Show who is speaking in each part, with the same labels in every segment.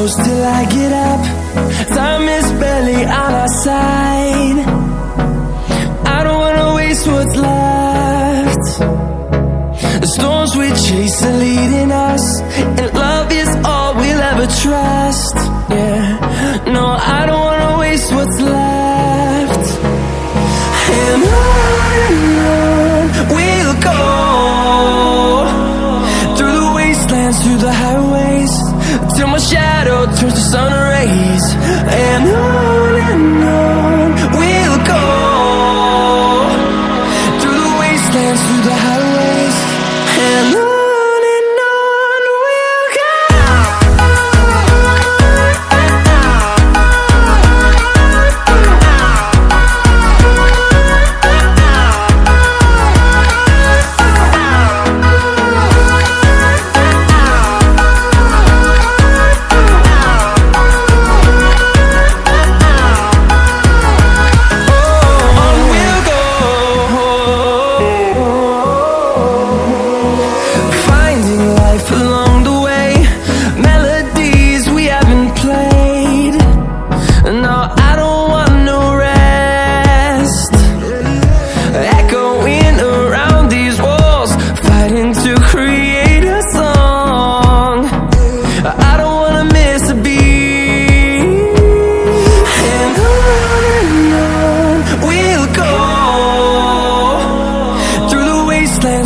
Speaker 1: close till I get up. Time is barely on our side. I don't wanna waste what's left. The storms we chase are leading us, and love is all we'll ever trust. Yeah, no, I don't wanna waste what's left. And on we'll go, through the wastelands, through the highways, till my shadow turns to sun rays. And on we'll go, through the wastelands, through the highways, and on we'll go.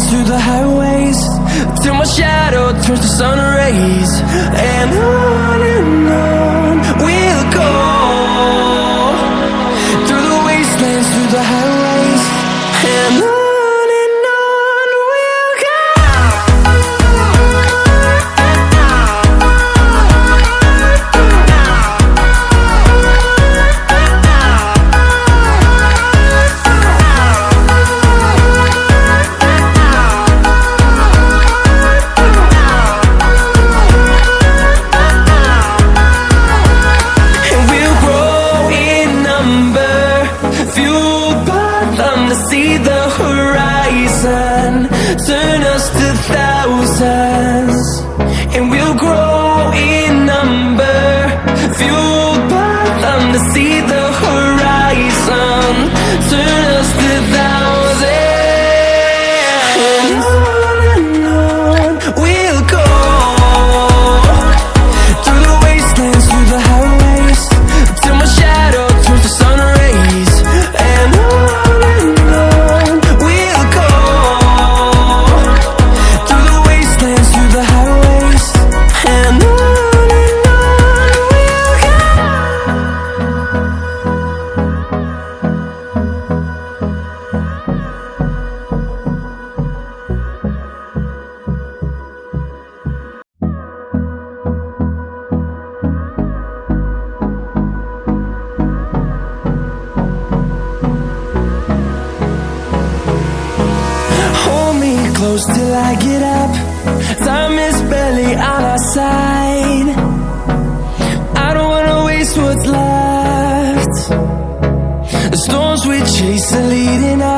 Speaker 1: Through the highways, till my shadow turns to sun rays. And on we'll go, through the wastelands, through the highways, and on we'll go. See the horizon, turn us to thousands, and we'll grow in number, fueled by them to see the horizon, turn us to thousands. And on we'll go, through the wastelands, through the highways, till my shadow turns to sun rays. And close till I get up. Time is barely on our side. I don't wanna waste what's left. The storms we chase are leading us.